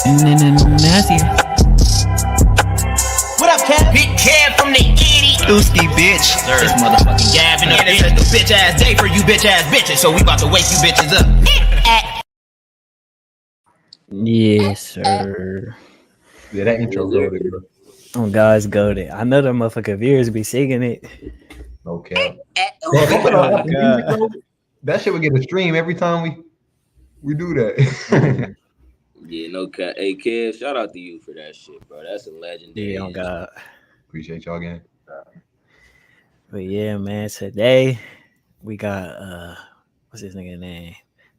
Nasty. What up, Kev? Big Kev from the Giddy. Dooski, bitch. This motherfucking Gavin. And it's a new bitch ass day for you bitch ass bitches. So we about to wake you bitches up. Yes, sir. Yeah, that intro goaded, bro. Oh, God's goaded. I know the motherfucking viewers be singing it. No cap. Oh, God. That shit would get a stream every time we do that. Yeah, no cap. Hey, Kev, shout out to you for that shit, bro. That's a legendary. Yeah, oh God. Appreciate y'all again. But yeah, man, today we got what's his nigga name?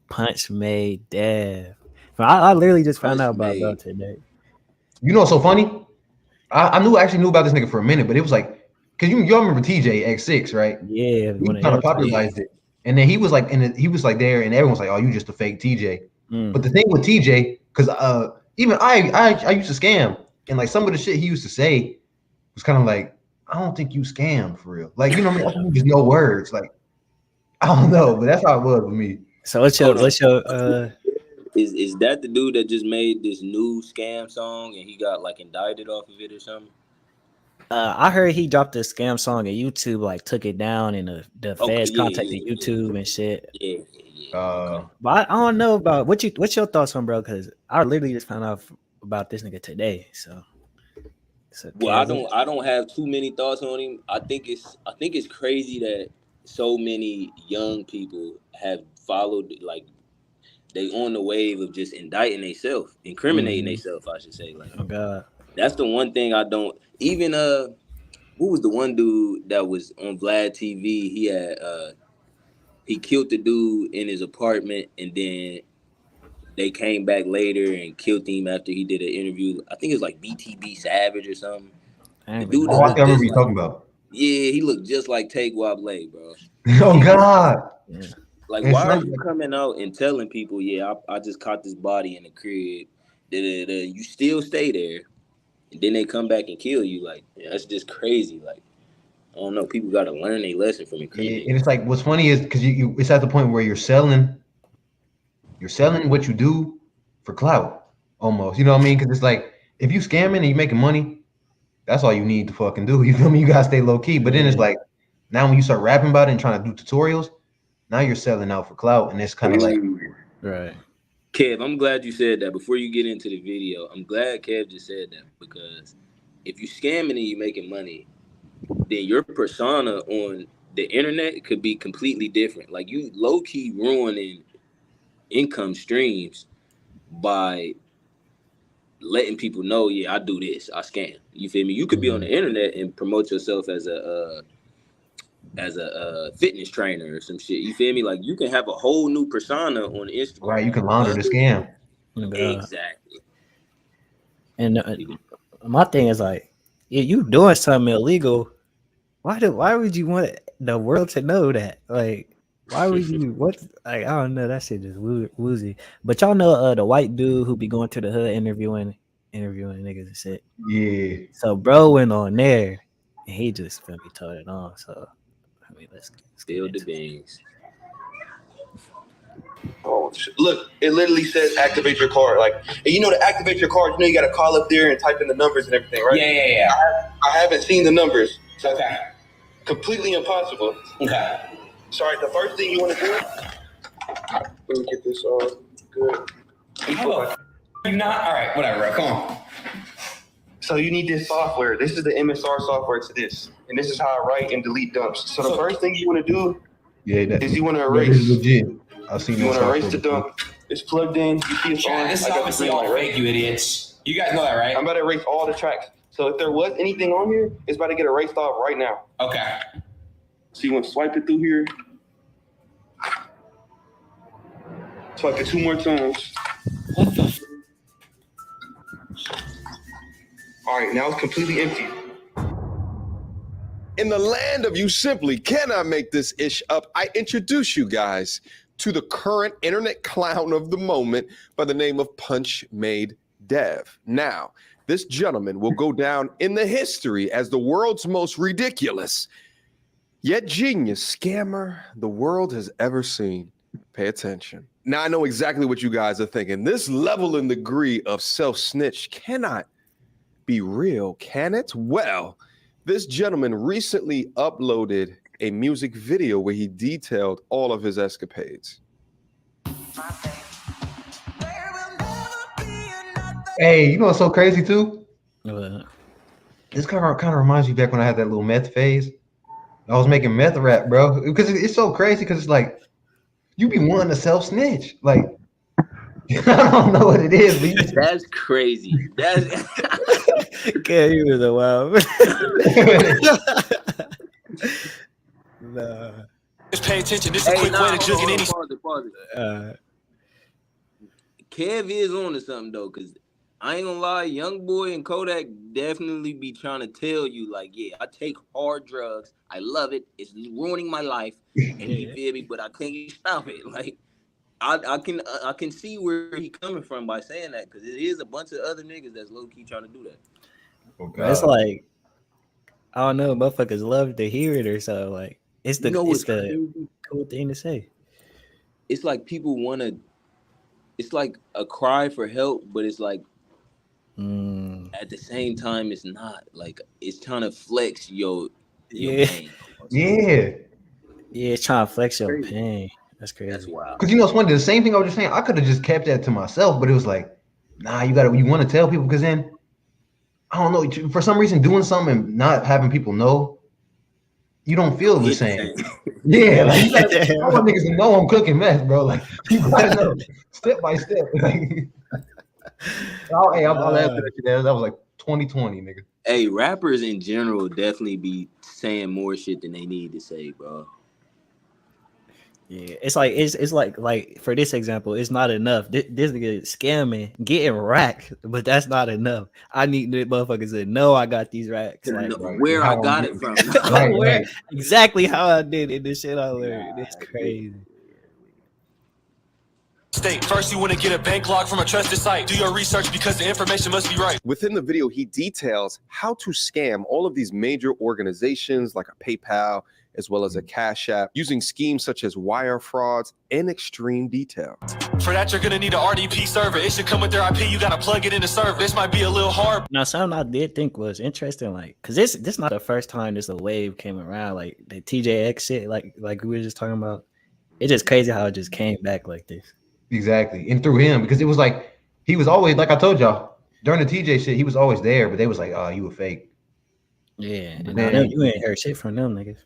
Punch Made Dev. I literally just found out about bro today. You know what's so funny? I actually knew about this nigga for a minute, but it was like, cause y'all remember TJ X6, right? Yeah, he kind of popularized it, and then he was like, he was like there, and everyone's like, "Oh, you just a fake TJ." But the thing with TJ, cause even I used to scam, and like some of the shit he used to say was kind of like, I don't think you scammed for real. Like, you know what I mean? Just no words. Like, I don't know, but that's how it was with me. So what's your is that the dude that just made this new scam song and he got like indicted off of it or something? I heard he dropped a scam song and YouTube like took it down and the feds contacted YouTube and shit. Yeah. But I don't know about what's your thoughts on bro? Because I literally just found out about this nigga today. So well, I don't have too many thoughts on him. I think it's crazy that so many young people have followed, like they on the wave of just indicting themselves, incriminating themselves, I should say. Like, oh God. That's the one thing I don't even who was the one dude that was on Vlad TV? He had he killed the dude in his apartment and then they came back later and killed him after he did an interview. I think it was like BTB Savage or something. The dude I remember what you're talking about. Yeah, he looked just like Take Wable, bro. Oh God. Yeah. Like, why are you coming out and telling people, yeah, I just caught this body in the crib. You still stay there. And then they come back and kill you. Like, yeah, that's just crazy. Like, I don't know. People got to learn their lesson from incriminating. Yeah, and it's like, what's funny is because it's at the point where you're selling what you do for clout almost. You know what I mean? Because it's like, if you scamming and you making money, that's all you need to fucking do. You feel me? You gotta stay low key. But then it's like, now when you start rapping about it and trying to do tutorials, now you're selling out for clout, and it's kind of like, right. Kev, I'm glad you said that. Before you get into the video, I'm glad Kev just said that, because if you scamming and you making money, then your persona on the internet could be completely different. Like, you low key ruining income streams by letting people know, yeah, I do this, I scam. You feel me? You could be on the internet and promote yourself as a fitness trainer or some shit. You feel me? Like, you can have a whole new persona on Instagram. Right, you can launder the scam. Exactly. And my thing is like, you doing something illegal. Why would you want the world to know that? Like, why would you? What? Like, I don't know. That shit just woozy. But y'all know the white dude who be going to the hood interviewing niggas and shit. Yeah. So bro went on there and he just finna be told it on. So I mean, let's spill the beans. Oh, look, it literally says activate your card. Like, and you know, to activate your card, you know, you got to call up there and type in the numbers and everything, right? Yeah. I haven't seen the numbers. So Okay. Completely impossible. Okay. Sorry, the first thing you want to do, let me get this all good. Hello. You not? All right, whatever, bro. Come on. So you need this software. This is the MSR software to this. And this is how I write and delete dumps. So the first thing you want to do is you want to erase. This is legit. I've seen you want to erase the dump. It's plugged in. You see it's on. This is obviously all fake, you idiots. You guys know that, right? I'm about to erase all the tracks. So if there was anything on here, it's about to get erased off right now. Okay. So you want to swipe it through here. Swipe it 2 more times. What the? All right, now it's completely empty. In the land of you simply cannot make this ish up, I introduce you guys to the current internet clown of the moment by the name of Punch Made Dev. Now, this gentleman will go down in the history as the world's most ridiculous yet genius scammer the world has ever seen. Pay attention. Now I know exactly what you guys are thinking. This level and degree of self-snitch cannot be real, can it? Well, this gentleman recently uploaded a music video where he detailed all of his escapades. Hey, you know what's so crazy too? Uh, This kind of reminds me back when I had that little meth phase. I was making meth rap, bro. Because it's so crazy. Because it's like you be wanting to self snitch. Like I don't know what it is, but you just, That's crazy. That's yeah, he was a wild. Nah. Just pay attention. This is a quick way to just get any. Pause it. Kev is on to something though, because I ain't gonna lie, Young Boy and Kodak definitely be trying to tell you, like, yeah, I take hard drugs. I love it. It's ruining my life. And you feel me? But I can't stop it. Like, I can see where he coming from by saying that, because it is a bunch of other niggas that's low key trying to do that. oh, It's like I don't know, motherfuckers love to hear it or so. Like it's the cool thing to say. It's like people want to. It's like a cry for help, but it's like at the same time, it's not. Like it's trying to flex your pain. Yeah, it's trying to flex your pain. That's crazy. That's wild. because you know it's funny. The same thing I was just saying. I could have just kept that to myself, but it was like, nah, you want to tell people because then I don't know. For some reason, doing something and not having people know, you don't feel the same. Yeah, like I want niggas to know I'm cooking meth, bro. Like you gotta know step by step. Like, I'll add to that shit. That was like 2020, nigga. Hey, rappers in general definitely be saying more shit than they need to say, bro. Yeah, it's like for this example, it's not enough. This nigga scamming, getting racked, but that's not enough. I need the motherfuckers to know I got these racks. Like where I got it from. Right. Exactly how I did it. This shit I learned. It's crazy. State. First, you want to get a bank log from a trusted site. Do your research because the information must be right. Within the video, he details how to scam all of these major organizations like a PayPal, as well as a Cash App, using schemes such as wire frauds in extreme detail. For that, you're going to need an RDP server. It should come with their IP. You got to plug it in the server. This might be a little hard. Now, something I did think was interesting, like, because this not the first time this wave came around, like the TJX shit, like we were just talking about. It's just crazy how it just came back like this. Exactly, and through him, because it was like he was always, like I told y'all during the TJ shit, he was always there, but they was like, "Oh, you a fake." Yeah, and you ain't heard shit from them niggas.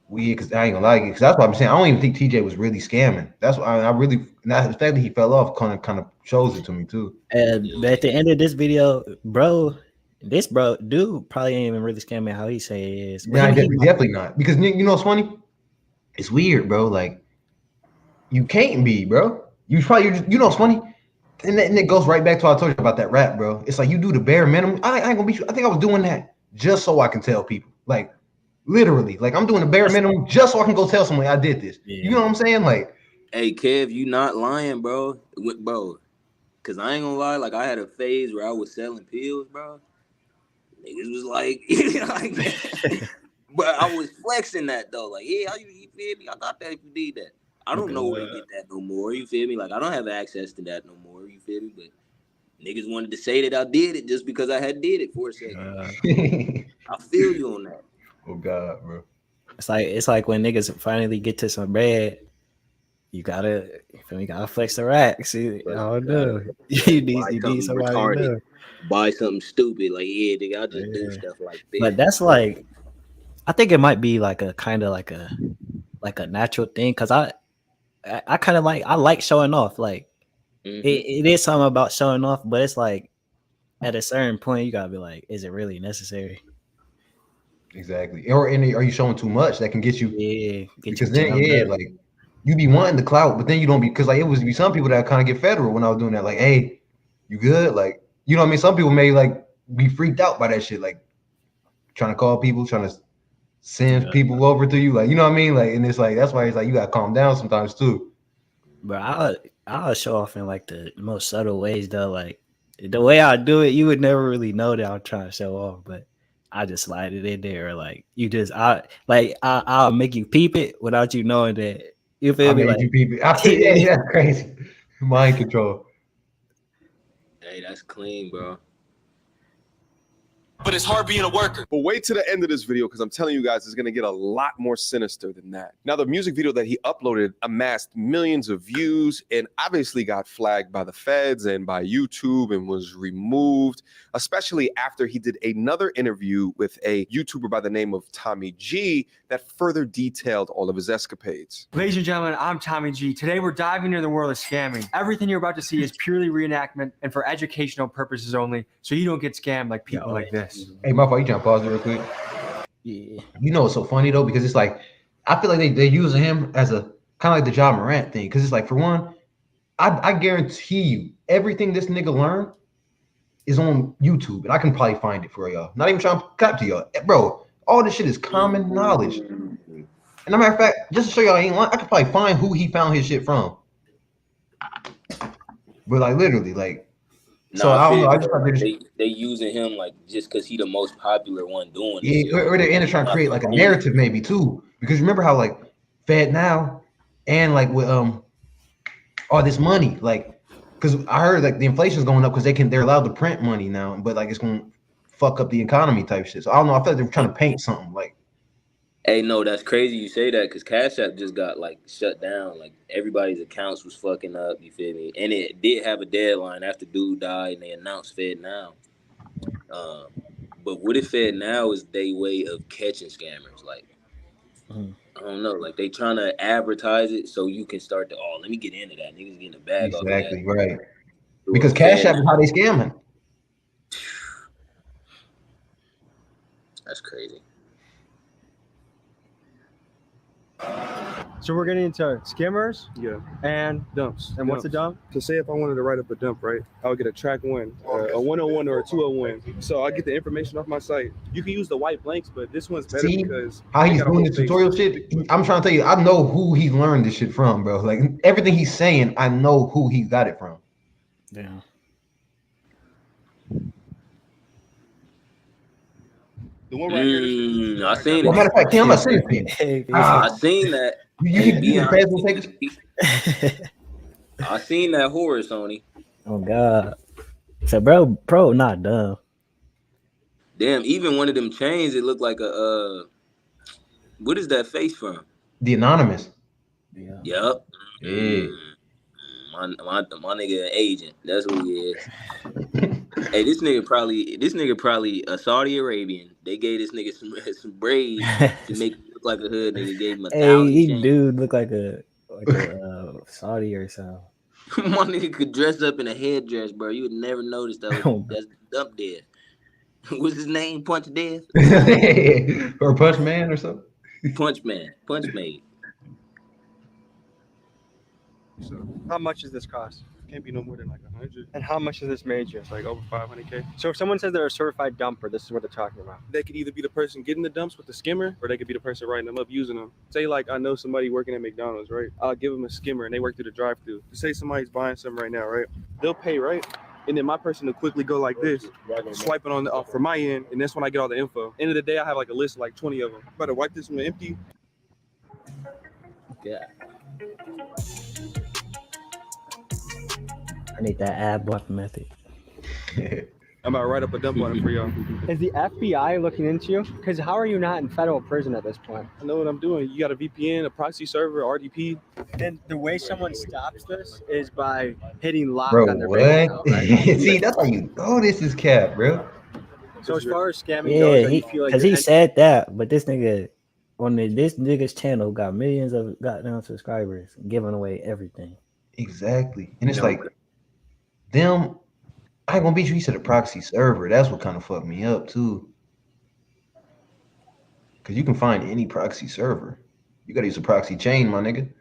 Weird, because I ain't gonna lie, because that's what I'm saying. I don't even think TJ was really scamming. That's why I really, the fact that he fell off kind of shows it to me too. But at the end of this video, dude probably ain't even really scamming how he say it is. Yeah, definitely not. Because you know what's funny? It's weird, bro. Like you can't be, bro. You know what's funny? And it goes right back to what I told you about that rap, bro. It's like you do the bare minimum. I ain't gonna be. I think I was doing that just so I can tell people, like literally, like I'm doing the bare minimum just so I can go tell someone I did this. Yeah. You know what I'm saying? Like, hey, Kev, you not lying, bro. Cause I ain't gonna lie. Like I had a phase where I was selling pills, bro. Niggas was like, but I was flexing that though. Like, yeah, you feel me? I got that if you need that. I don't know where to get that no more. You feel me? Like I don't have access to that no more. You feel me? But niggas wanted to say that I did it just because I had did it for a second. I feel you on that. Oh God, bro. It's like when niggas finally get to some bread, you gotta flex the rack. See, I don't know. You need somebody to know. Buy something stupid, like yeah, nigga, I just do stuff like this. But that's like, I think it might be like a kind of like a natural thing, because I kind of like showing off. Like it is something about showing off, but it's like at a certain point you gotta be like, is it really necessary? Exactly. Or are you showing too much that can get you? Yeah, because then like you be wanting the clout, but then you don't be, because like it was be some people that kind of get federal when I was doing that. Like, hey, you good? Like, you know what I mean? Some people may like be freaked out by that shit, like trying to call people, trying to send people over to you, like, you know what I mean? Like, and it's like that's why it's like you gotta calm down sometimes too. But I'll show off in like the most subtle ways though. Like the way I do it, you would never really know that I'm trying to show off, but I just slide it in there. Like I'll make you peep it without you knowing that You feel I me? made Like, you people. Yeah, that's crazy. Mind control. Hey, that's clean, bro. But it's hard being a worker. But wait to the end of this video because I'm telling you guys it's going to get a lot more sinister than that. Now, the music video that he uploaded amassed millions of views and obviously got flagged by the feds and by YouTube and was removed, especially after he did another interview with a YouTuber by the name of Tommy G that further detailed all of his escapades. Ladies and gentlemen, I'm Tommy G. Today we're diving into the world of scamming. Everything you're about to see is purely reenactment and for educational purposes only, so you don't get scammed like people like this. Hey, my fault. You trying to pause it real quick? yeah. You know it's so funny though because it's like I feel like they're using him as a kind of like the Ja Morant thing because it's like for one, I guarantee you everything this nigga learned is on YouTube and I can probably find it for y'all. Not even trying to cut to y'all, bro. All this shit is common knowledge. And a matter of fact, just to show y'all I ain't lying, I can probably find who he found his shit from. But like literally, like. So I don't know. I just thought they using him like just because he the most popular one doing it. Yeah, or they're in there trying to create like a narrative maybe too. Because remember how like Fed Now and like with all this money, like because I heard like the inflation's going up because they're allowed to print money now, but like it's gonna fuck up the economy type shit. So I don't know. I feel like they're trying to paint something like. Hey, no, that's crazy you say that because Cash App just got like shut down. Like everybody's accounts was fucking up. You feel me? And it did have a deadline after dude died, and they announced Fed Now. But what if Fed Now is their way of catching scammers? Like, I don't know. Like they trying to advertise it so you can start to let me get into that. Niggas getting a bag off of that. Exactly right. Because Cash App is how they scamming. That's crazy. So we're getting into skimmers and dumps. And what's a dump? So say if I wanted to write up a dump, right? I would get a track one, a 101 or a 201. So I get the information off my site. You can use the white blanks, but this one's better because how he's doing the tutorial shit. I'm trying to tell you, I know who he learned this shit from, bro. Like everything he's saying, I know who he got it from. Yeah. The one right here. I seen Well, it. matter of fact, Tim, I seen it. I seen that. I seen that horror, Sony. Oh God. So bro, not dumb. Damn, even one of them chains, it looked like a what is that face from? The Anonymous. Yeah. Yep. Yeah. My nigga an agent. That's who he is. Hey, this nigga probably a Saudi Arabian. They gave this nigga some braids to make him look like a hood nigga. Gave him a He chain. dude look like a Saudi or something. My nigga could dress up in a headdress, bro. You would never notice that. That's Dump Death. What's his name? Punch Death? Or Punch Man or something? Punch Maid. So how much does this cost? Can't be no more than like 100. And how much has this made you? It's like over 500K. So if someone says they're a certified dumper, this is what they're talking about. They could either be the person getting the dumps with the skimmer, or they could be the person writing them up using them. Say like I know somebody working at McDonald's, right? I'll give them a skimmer and they work through the drive-thru. Say somebody's buying something right now, right? They'll pay, right? And then my person will quickly go like this, swipe it on for my end, and that's when I get all the info. End of the day, I have like a list of like 20 of them. Better wipe this one empty. Yeah. I need that ad block method. I'm about to write up a dump on it for y'all. Is the FBI looking into you? Because how are you not in federal prison at this point? I know what I'm doing. You got a VPN, a proxy server, RDP. And the way someone stops this is by hitting lock Bro, on their what? bank account, right? See, that's how you know this is cap, bro. So as far as scamming goes, Yeah, you feel like because he said that, but this nigga on this nigga's channel got millions of goddamn subscribers, giving away everything. Exactly. And it's like them. I ain't gonna beat you. He said a proxy server. That's what kind of fucked me up too. Cause you can find any proxy server. You gotta use a proxy chain, my nigga.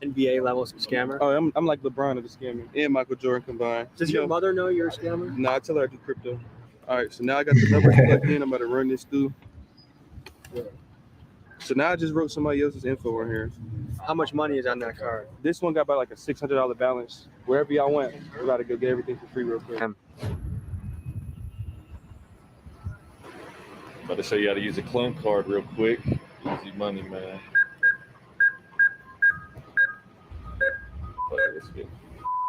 NBA levels of scammer. Oh, I'm like LeBron of the scamming and Michael Jordan combined. Does your mother know you're a scammer? Nah, I tell her I do crypto. All right, so now I got the numbers plugged in. I'm about to run this through. So now I just wrote somebody else's info on here. How much money is on that card? This one got about like a $600 balance. Wherever y'all went, we about to go get everything for free real quick. About to show you how to use a clone card real quick. Easy money, man. But let's get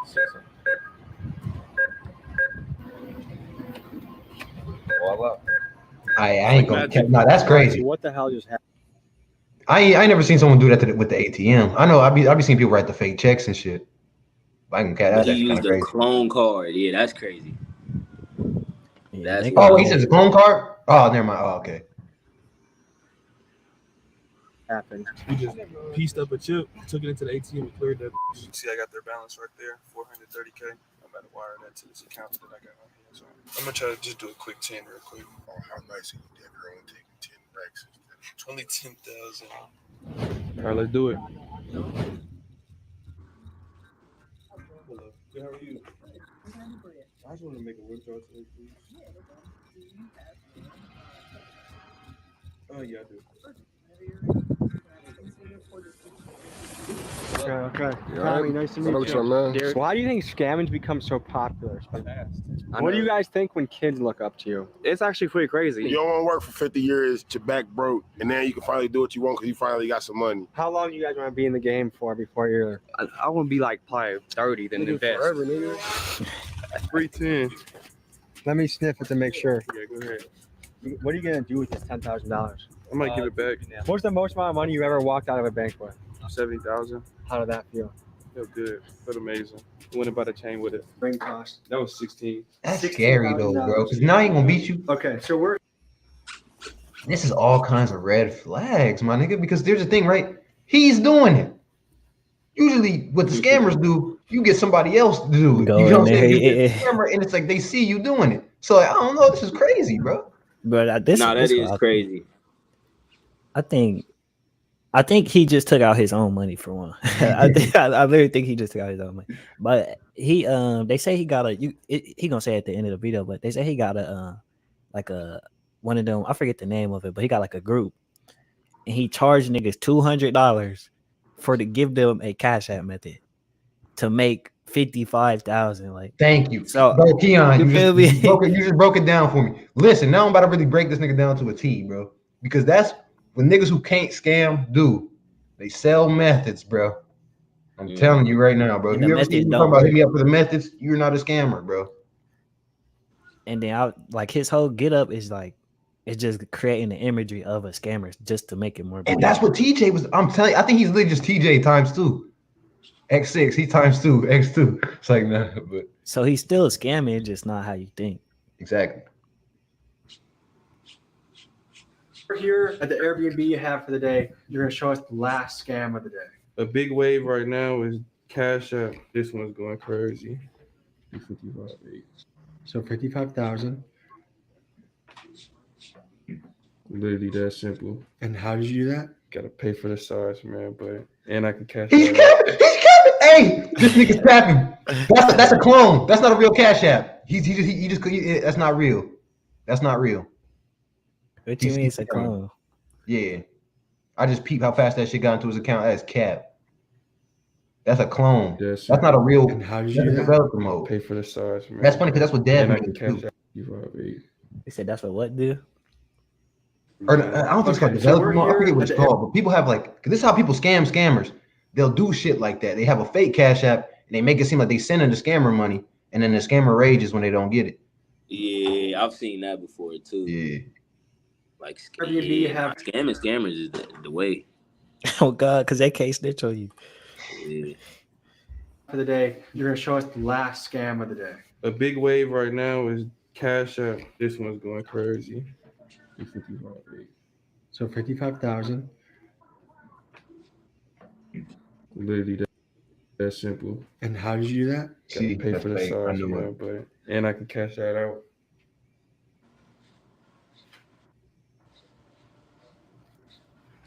600. Voila. I ain't gonna. No, that's crazy. What the hell just happened? I never seen someone do that with the ATM. I know I be seeing people write the fake checks and shit. But I can catch But that. he That's used kind a of crazy. clone card. Yeah, that's crazy. Yeah, That's they Oh, got he says a clone card. Oh, never mind. Oh, okay. Happened. We just pieced up a chip, took it into the ATM, and cleared that. See, I got their balance right there, 430K. I'm about to wire that to this account that I got on here. So I'm gonna try to just do a quick 10 real quick. Oh, how nice of you, Debbie, only taking 10 racks. Only 10,000. All right, let's do it. Hello. Good, how are you? I just want to make a withdrawal today, please. Oh, yeah, I do. Okay. You all Tommy, right? nice to What up meet with you. you, man? So why do you think scamming's become so popular? What do you guys think when kids look up to you? It's actually pretty crazy. You don't want to work for 50 years, your back broke, and then you can finally do what you want because you finally got some money. How long do you guys want to be in the game for before you're? I want to be like probably 30, then invest. Forever, nigga. 310. Let me sniff it to make sure. Yeah, go ahead. What are you gonna do with this $10,000? I might give it back. What's the most amount of money you ever walked out of a bank with? 70,000. How did that feel? Felt good. Felt amazing. Went about a chain with it. Ring cost. That was 16. That's scary though, bro. Because now he gonna beat you. Okay, so we're. This is all kinds of red flags, my nigga. Because there's a thing, right? He's doing it. Usually, what the scammers do, you get somebody else to do it. Go You know what I'm in saying? there, You get yeah. the scammer, and it's like they see you doing it. So like, I don't know. This is crazy, bro. But this Nah, that this is what crazy. I think he just took out his own money for one. I literally think he just took out his own money. But he they say he got he gonna say at the end of the video, but they say he got a like a one of them, I forget the name of it, but he got like a group and he charged niggas $200 to give them a Cash App method to make 55,000. Like, Thank you. So, bro, Keon, you feel me? you just broke it down for me. Listen, now I'm about to really break this nigga down to a T, bro. Because that's what niggas who can't scam do. They sell methods, bro. I'm telling you right now, bro. If And you the ever see method me don't talking about work. hit me up for the methods, you're not a scammer, bro. And then like his whole get up is like it's just creating the imagery of a scammer just to make it more. And that's what TJ was. I'm telling you, I think he's literally just TJ times 2. X6, he times 2, X2. It's like, nah, but So he's still scamming, just not how you think. exactly. We're here at the Airbnb you have for the day. You're gonna show us the last scam of the day. A big wave right now is Cash App. This one's going crazy. 55.8. So 55,000. Literally that simple. And how did you do that? Gotta pay for the size, man. And I can cash He's out. capping. He's capping. Hey, this nigga's capping. That's a clone. That's not a real Cash App. That's not real. That's not real. What you mean it's a clone? Yeah. I just peeped how fast that shit got into his account. That's cap. That's a clone. That's not a real. And how did you do that? Developer mode. Pay for the size, man. That's funny because that's what Dev And I can niggas cash do. out 55.8. They said that's what do? Or I don't think it's called Okay, so developer we're mode. I here forget what at it's the called. But people have like, this is how people scam scammers. They'll do shit like that. They have a fake Cash App and they make it seem like they sending the scammer money, and then the scammer rages when they don't get it. Yeah, I've seen that before too. Yeah. Like Airbnb have- scammers is the way. Oh God, because they can't snitch on you. Yeah. For the day, you're gonna show us the last scam of the day. A big wave right now is Cash App. This one's going crazy. 55.8. So 55,000. Literally that simple. And how did you do that? Gotta pay that's for the fake. I size, knew man. And I can cash that out.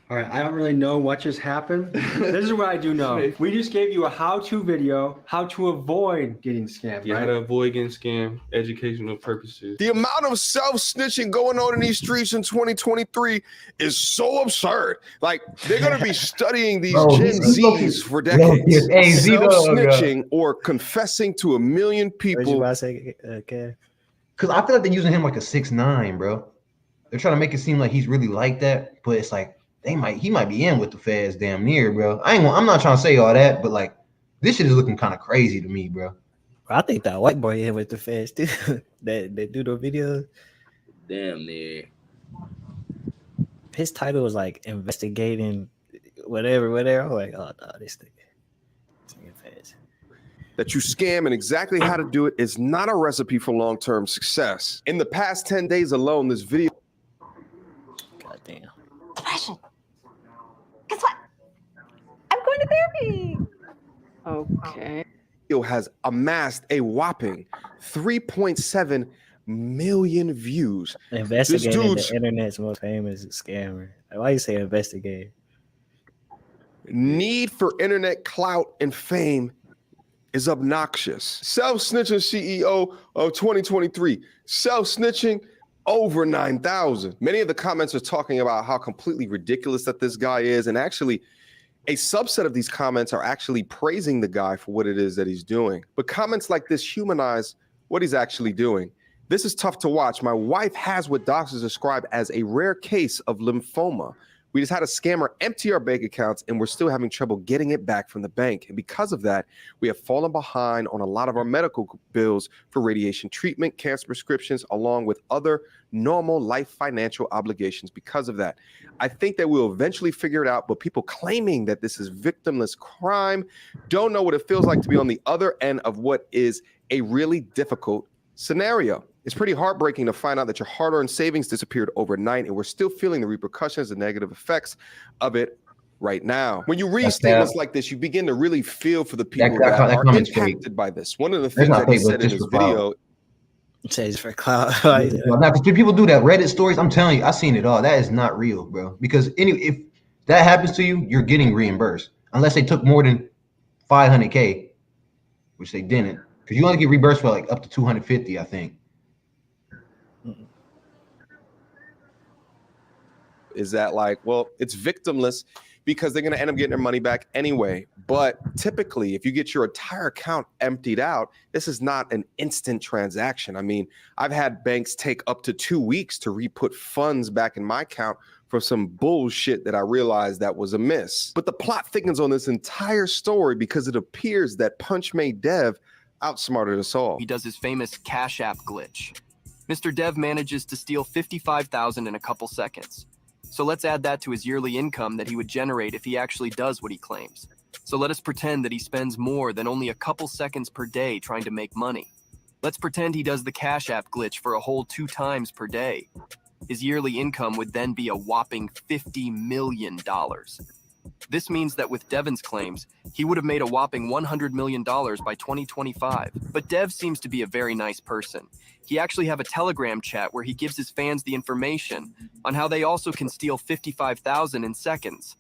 All right, I don't really know what just happened. This is what I do know. We just gave you a how-to video, how to avoid getting scammed, Yeah, how right? to avoid getting scammed, educational purposes. The amount of self-snitching going on in these streets in 2023 is so absurd. Like, they're going to be studying these Bro, Gen he's looking- Zs for Yo, decades. hey, Z-Dog, Self-snitching or confessing to 1 million What you people. about to say, Kev? Because I feel like they're using him like a 6'9", bro. They're trying to make it seem like he's really like that, but it's like he might be in with the feds damn near, bro. I'm not trying to say all that, but like this shit is looking kind of crazy to me, bro. I think that white boy in with the feds too. that do the videos. Damn near. His title was like investigating whatever. I'm like, oh no, this thing feds. That you scam and exactly how to do it is not a recipe for long-term success. In the past 10 days alone, this video. Goddamn. Depression. Guess what? I'm going to therapy. Okay. Has amassed a whopping 3.7 million views. Investigating the internet's most famous scammer. Like, why you say investigate? Need for internet clout and fame is obnoxious. Self-snitching CEO of 2023. Self-snitching over 9,000. Many of the comments are talking about how completely ridiculous that this guy is, and actually a subset of these comments are actually praising the guy for what it is that he's doing. But comments like this humanize what he's actually doing. This is tough to watch. My wife has what doctors describe as a rare case of lymphoma. We just had a scammer empty our bank accounts and we're still having trouble getting it back from the bank. And because of that, we have fallen behind on a lot of our medical bills for radiation treatment, cancer prescriptions, along with other normal life financial obligations because of that. I think that we'll eventually figure it out, but people claiming that this is victimless crime don't know what it feels like to be on the other end of what is a really difficult scenario. It's pretty heartbreaking to find out that your hard-earned savings disappeared overnight, and we're still feeling the repercussions and negative effects of it right now. When you read statements like this, you begin to really feel for the people that are impacted by this. One of the things that he said in his video. It says for clout. Because people do that Reddit stories. I'm telling you, I've seen it all. That is not real, bro. Because if that happens to you, you're getting reimbursed. Unless they took more than 500K, which they didn't. Because you only get reimbursed for like up to 250, I think. Is that like, well, it's victimless because they're going to end up getting their money back anyway. But typically, if you get your entire account emptied out, this is not an instant transaction. I mean, I've had banks take up to 2 weeks to re-put funds back in my account for some bullshit that I realized that was amiss. But the plot thickens on this entire story because it appears that Punch Made Dev outsmarted us all. He does his famous Cash App glitch. Mr. Dev manages to steal $55,000 in a couple seconds. So let's add that to his yearly income that he would generate if he actually does what he claims. So let us pretend that he spends more than only a couple seconds per day trying to make money. Let's pretend he does the Cash App glitch for a whole 2 times per day. His yearly income would then be a whopping $50 million. This means that with Devon's claims, he would have made a whopping $100 million by 2025. But Dev seems to be a very nice person. He actually have a Telegram chat where he gives his fans the information on how they also can steal $55,000 in seconds.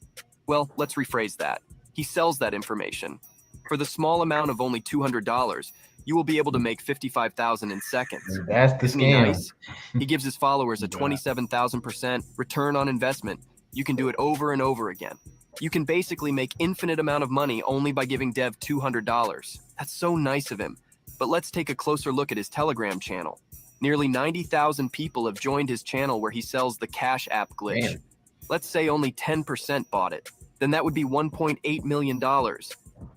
Well, let's rephrase that. He sells that information. For the small amount of only $200, you will be able to make $55,000 in seconds. That's the Isn't he scam. nice? He gives his followers a 27,000% return on investment. You can do it over and over again. You can basically make infinite amount of money only by giving Dev $200. That's so nice of him. But let's take a closer look at his Telegram channel. Nearly 90,000 people have joined his channel where he sells the Cash App glitch. Damn. Let's say only 10% bought it. Then that would be $1.8 million,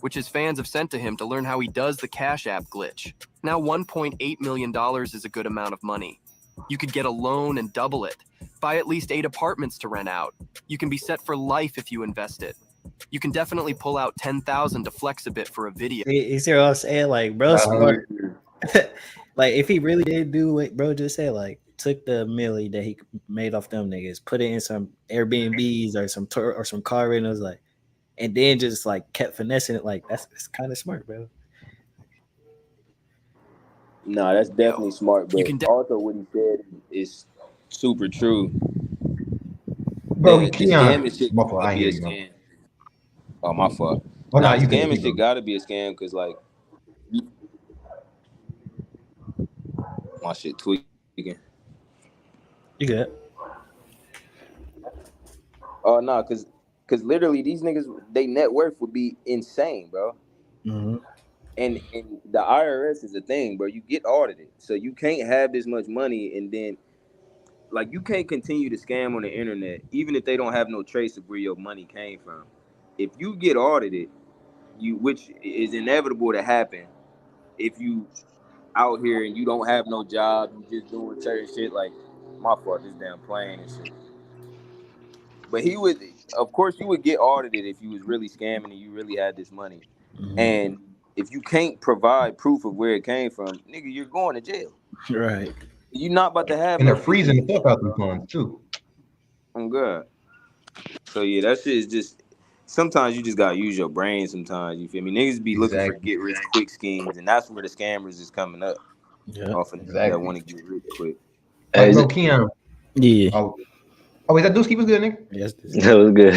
which his fans have sent to him to learn how he does the Cash App glitch. Now $1.8 million is a good amount of money. You could get a loan and double it. Buy at least 8 apartments to rent out. You can be set for life if you invest it. You can definitely pull out 10,000 to flex a bit for a video. You see what I'm saying? Like, bro, smart. Like, if he really did do what bro just said, like, took the milli that he made off them niggas, put it in some Airbnbs or some car rentals, like, and then just like kept finessing it, like it's kind of smart, bro. Nah, that's definitely smart, but also what he said is super true. Bro, the scamming shit my fault. gotta I be hear a you, bro. scam. Oh, my fault. Oh, Nah, no, you scamming good, shit gotta be a scam because, like, my shit tweaking. You good? Oh, no, because literally these niggas, they net worth would be insane, bro. Mm-hmm. And the IRS is a thing, bro. You get audited, so you can't have this much money and then like you can't continue to scam on the internet, even if they don't have no trace of where your money came from. If you get audited, which is inevitable to happen, if you out here and you don't have no job, you just doing certain shit. Like my fault, this damn plane and shit. But he would, of course, you would get audited if you was really scamming and you really had this money. Mhm. And if you can't provide proof of where it came from, nigga, you're going to jail. Right. You're not about to have And no they're freezing the fuck out them funds too. I'm good. So yeah, that shit is just. Sometimes you just gotta use your brain. Sometimes you feel me. Niggas be looking for get rich quick schemes, and that's where the scammers is coming up. Yeah, often that want to get rich quick. Like, bro, Keon. Yeah. Oh, is that Dusky was good, nigga? Yes, That was good.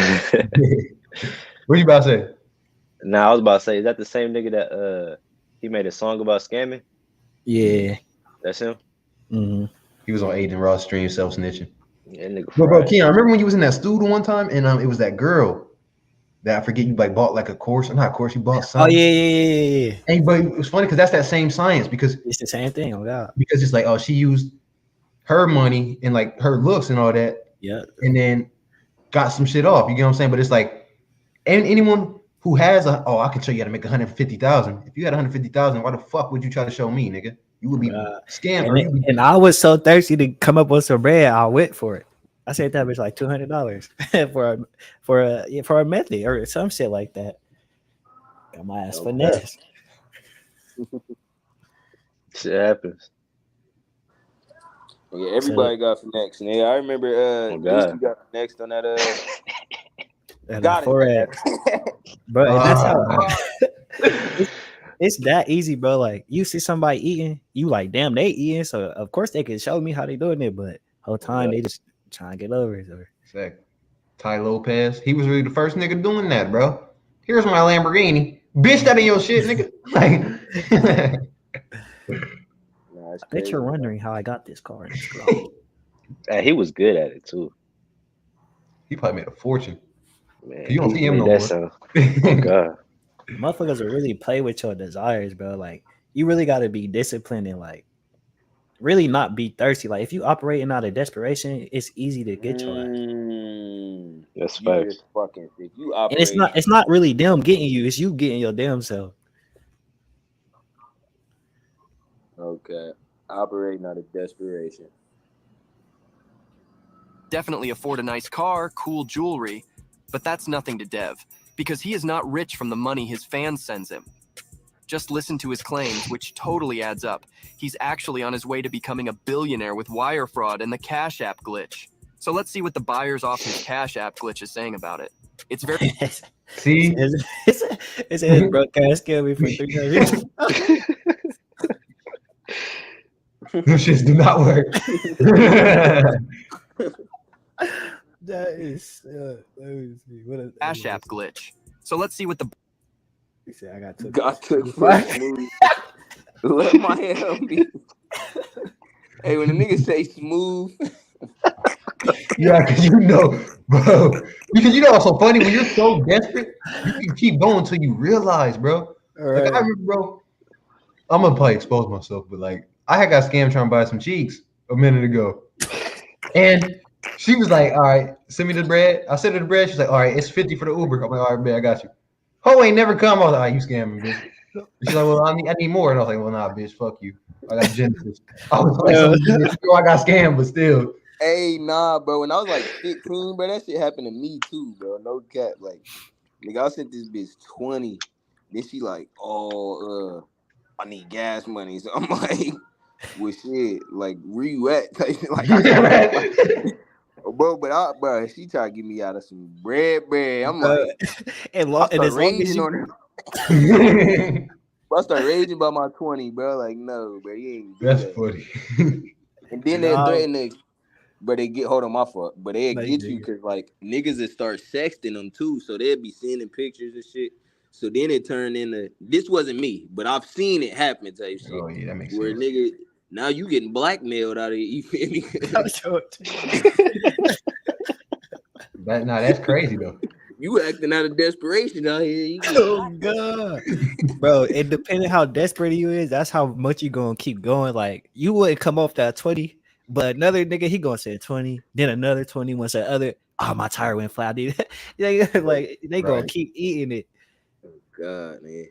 What you about to say? Nah, I was about to say, is that the same nigga that he made a song about scamming? Yeah. That's him? Mm-hmm. He was on Aiden Ross stream self-snitching. Yeah, nigga. Bro, Keon, remember when you was in that studio one time and it was that girl that I forget you like bought like a course, or not a course, you bought something. Oh yeah. And but it was funny because that's that same science because it's the same thing. Oh God. Because it's like, oh, she used her money and like her looks and all that. Yeah. And then got some shit off. You get what I'm saying? But it's like, and anyone who has I can show you how to make 150,000. If you had 150,000, why the fuck would you try to show me, nigga? You would be scammed. And I was so thirsty to come up with some bread, I went for it. I said that was like $200 for a method or some shit like that. Got my ass finesse. Shit happens. Yeah, everybody got finesse. Nigga, I remember Dusty got next on that got it, bro. And that's how it's that easy, bro. Like you see somebody eating, you like, damn, they eating. So of course they can show me how they doing it, but whole time they just trying to get over it. Exactly. Ty Lopez, he was really the first nigga doing that, bro. Here's my Lamborghini, bitch. That ain't your shit, nigga. Like, I bet you're wondering how I got this car. He was good at it too. He probably made a fortune. Man, you don't see him no more. Oh God. Motherfuckers will really play with your desires, bro. Like you really got to be disciplined and like really not be thirsty. Like if you operating out of desperation, it's easy to get your ass. That's facts. If you operate, and it's not really them getting you, it's you getting your damn self. Okay. Operating out of desperation. Definitely afford a nice car, cool jewelry, but that's nothing to Dev, because he is not rich from the money his fans sends him. Just listen to his claims, which totally adds up. He's actually on his way to becoming a billionaire with wire fraud and the Cash App glitch. So let's see what the buyers off his Cash App glitch is saying about it. It's very... See? It's his broadcast scale me for 300. Those shits do not work. That is let me see. What is Cash App glitch. So let's see what the... I got to smooth. Let my hair be. Hey, when the nigga say smooth. Yeah, because you know, bro. Because you know what's so funny? When you're so desperate, you can keep going until you realize, bro. Right. Like I remember, bro. I'm gonna probably expose myself, but like I had got scammed trying to buy some cheeks a minute ago. And she was like, all right, send me the bread. I sent her the bread. She's like, all right, it's 50 for the Uber. I'm like, all right, man, I got you. Ho ain't never come. I was like, all right, you scamming me, bitch. She's like, well, I need more. And I was like, well, nah, bitch, fuck you. I got Genesis. I was like, I got scammed, but still. Hey, nah, bro. When I was like 15, bro, that shit happened to me too, bro. No cap. Like, nigga, I sent this bitch 20. Then she like, I need gas money. So I'm like, well, shit, like, where you at? Like, bro, she tried to get me out of some bread. I'm like, and I start raging on her. I start raging about my 20, bro. Like, no, bro, you ain't. That's funny. And then they threaten to, but they get hold on my fault. But they get you because like niggas that start sexting them too, so they'll be sending pictures and shit. So then it turned into this wasn't me, but I've seen it happen type shit. Oh yeah, that makes where sense. Nigga, now you getting blackmailed out of it. You feel me? That's crazy though. You acting out of desperation out here. Oh God, bro! It depending how desperate you is, that's how much you gonna keep going. Like you wouldn't come off that 20 But another nigga, he gonna say 20, then another 20. Once that other, oh, my tire went flat, dude. Like they gonna keep eating it. God, man.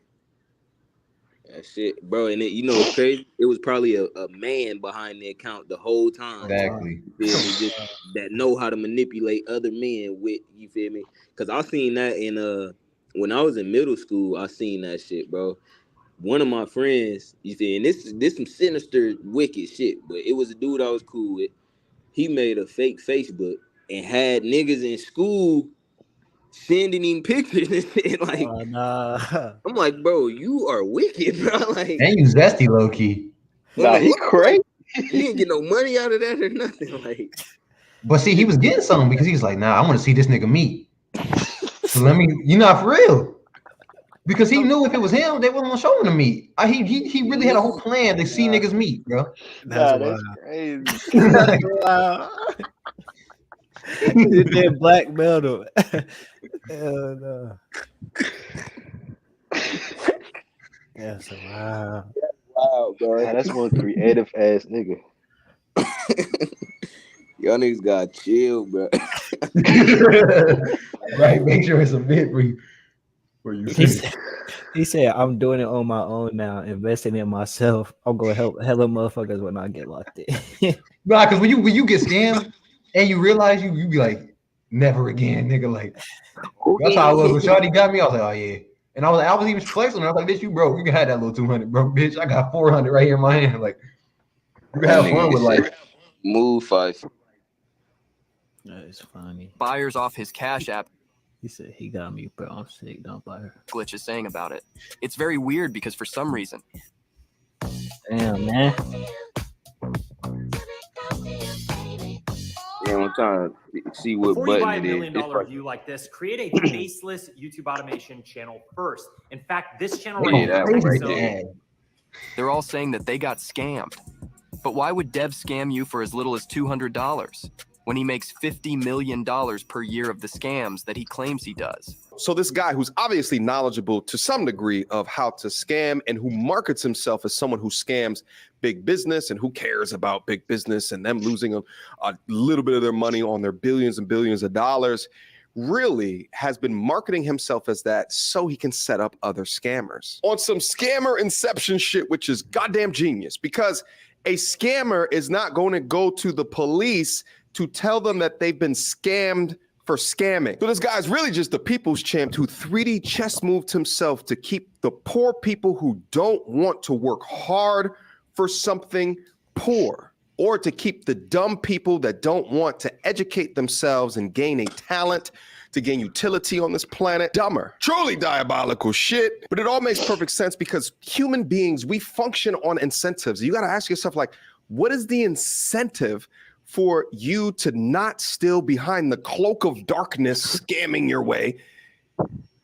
That shit, bro. And you know what's crazy? It was probably a man behind the account the whole time. Exactly. You feel me? Just that know how to manipulate other men with, you feel me? Because I seen that in when I was in middle school, I seen that shit, bro. One of my friends, you see, and this some sinister, wicked shit, but it was a dude I was cool with. He made a fake Facebook and had niggas in school sending him pictures and shit. Like, nah. I'm like, bro, you are wicked, bro. Like, And you zesty low key. Nah, he crazy. He didn't get no money out of that or nothing. Like, But see, he was getting something because he's like, nah, I want to see this nigga meet. So let me, you not for real. Because he knew if it was him, they wasn't gonna show him to meet. He really had a whole plan to see niggas meet, bro. That's crazy. That's wild. They blackmailed him. Hell no. That's wild. wow, bro. Nah, that's one creative ass nigga. Y'all niggas got chill, bro. Right, make sure it's a bit where you He said, I'm doing it on my own now, investing in myself. I'm gonna help hella motherfuckers when I get locked in. Nah, because when you get scammed and you realize you be like, never again, nigga. Like that's how I was when Shawty got me. I was like, oh yeah. And I was even flexing. I was like, bitch, you broke. You can have that little 200, bro. Bitch, I got 400 right here in my hand. Like, you can have fun with life. Move 5. That is funny. Buyers off his Cash App. He said he got me, bro. I'm sick. Don't buy her. Glitch is saying about it. It's very weird because for some reason. Damn, man. Yeah, I'm trying to see what Before you buy button $1 it million is. review like this, create a faceless YouTube automation channel first. In fact, this channel Yeah, that one right so there. They're all saying that they got scammed. But why would Dev scam you for as little as $200 when he makes $50 million per year of the scams that he claims he does? So this guy who's obviously knowledgeable to some degree of how to scam and who markets himself as someone who scams big business and who cares about big business and them losing a little bit of their money on their billions and billions of dollars, really has been marketing himself as that so he can set up other scammers on some scammer inception shit, which is goddamn genius, because a scammer is not going to go to the police to tell them that they've been scammed for scamming. So this guy's really just the people's champ who 3D chess moved himself to keep the poor people who don't want to work hard for something poor, or to keep the dumb people that don't want to educate themselves and gain a talent to gain utility on this planet dumber. Truly diabolical shit, but it all makes perfect sense because human beings, we function on incentives. You got to ask yourself, like, what is the incentive for you to not still behind the cloak of darkness scamming your way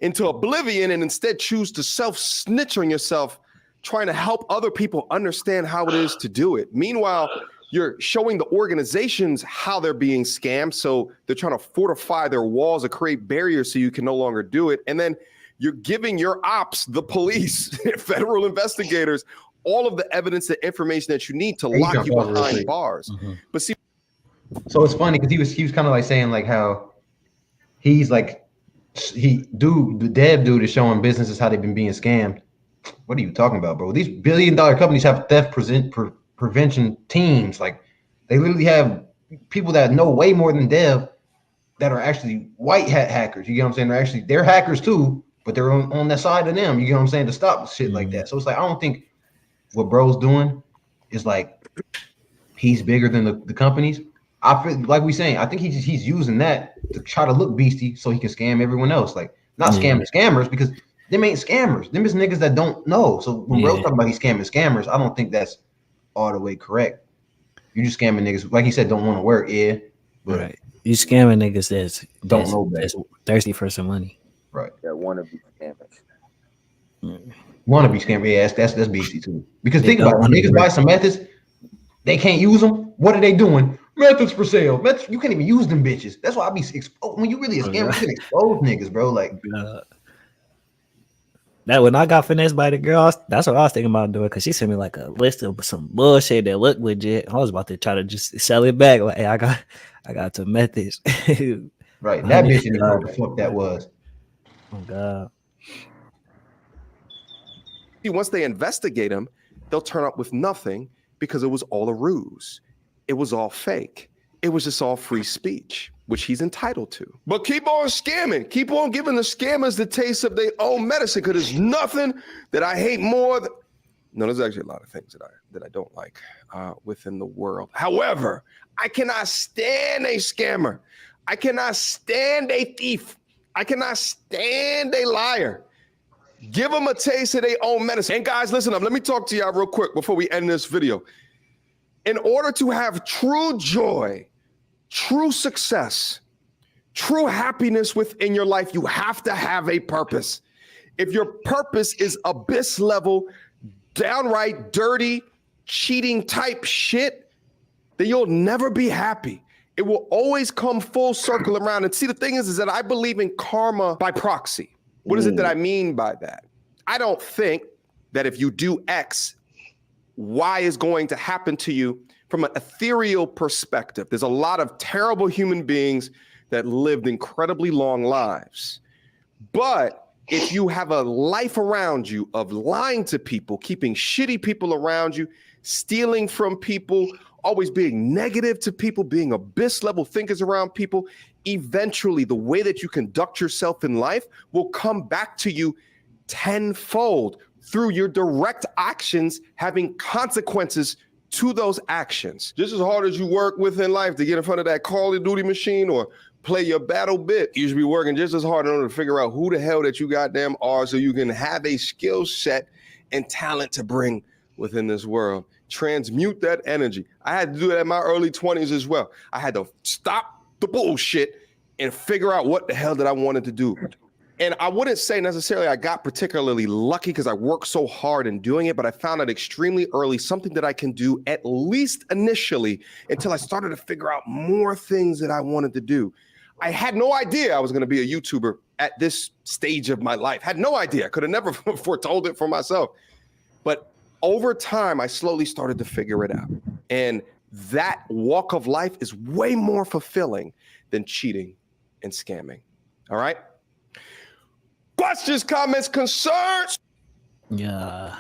into oblivion and instead choose to self-snitch on yourself, trying to help other people understand how it is to do it? Meanwhile, you're showing the organizations how they're being scammed, so they're trying to fortify their walls or create barriers so you can no longer do it. And then you're giving your ops, the police, federal investigators, all of the evidence and information that you need to lock you behind bars. But see, so it's funny because he was kind of like saying like how he's like the dev dude is showing businesses how they've been being scammed. What are you talking about, bro? These billion-dollar companies have theft prevention teams. Like they literally have people that know way more than dev that are actually white hat hackers. You get what I'm saying? They're hackers too, but they're on the side of them. You get what I'm saying? To stop shit like that. So it's like, I don't think what bro's doing is like he's bigger than the companies. I feel like we saying, I think he's using that to try to look beastie so he can scam everyone else. Like not scam the scammers, because them ain't scammers. Them is niggas that don't know. So when bro's talking about he's scamming scammers, I don't think that's all the way correct. You just scamming niggas, like he said, don't want to work. Yeah, but right. You scamming niggas that's that's thirsty for some money. Right. That want to be scammers. Want to be scammers? Yeah, that's beastie too. Because think about it, when niggas buy some methods, they can't use them. What are they doing? Methods for sale. Methods, you can't even use them bitches. That's why I be exposed. When you really a scammer, you can expose niggas, bro. Like, That when I got finessed by the girl, that's what I was thinking about doing because she sent me like a list of some bullshit that looked legit. I was about to try to just sell it back. Like, hey, I got some methods. Right. That bitch didn't even know $100. what the fuck that was. Oh God. Once they investigate him, they'll turn up with nothing because it was all a ruse. It was all fake. It was just all free speech, which he's entitled to. But keep on scamming. Keep on giving the scammers the taste of their own medicine, because there's nothing that I hate more than... No, there's actually a lot of things that I don't like within the world. However, I cannot stand a scammer. I cannot stand a thief. I cannot stand a liar. Give them a taste of their own medicine. And guys, listen up. Let me talk to y'all real quick before we end this video. In order to have true joy, true success, true happiness within your life, you have to have a purpose. If your purpose is abyss level, downright dirty, cheating type shit, then you'll never be happy. It will always come full circle around. And see, the thing is that I believe in karma by proxy. What is it that I mean by that? I don't think that if you do X, Y is going to happen to you from an ethereal perspective. There's a lot of terrible human beings that lived incredibly long lives. But if you have a life around you of lying to people, keeping shitty people around you, stealing from people, always being negative to people, being abyss level thinkers around people, eventually the way that you conduct yourself in life will come back to you tenfold through your direct actions having consequences to those actions. Just as hard as you work within life to get in front of that Call of Duty machine or play your battle bit, you should be working just as hard in order to figure out who the hell that you goddamn are so you can have a skill set and talent to bring within this world. Transmute that energy. I had to do that in my early 20s as well. I had to stop the bullshit and figure out what the hell that I wanted to do. And I wouldn't say necessarily I got particularly lucky because I worked so hard in doing it, but I found out extremely early something that I can do at least initially until I started to figure out more things that I wanted to do. I had no idea I was going to be a YouTuber at this stage of my life. Had no idea. I could have never foretold it for myself. But over time, I slowly started to figure it out. And that walk of life is way more fulfilling than cheating and scamming. All right? Questions, comments, concerns? Yeah.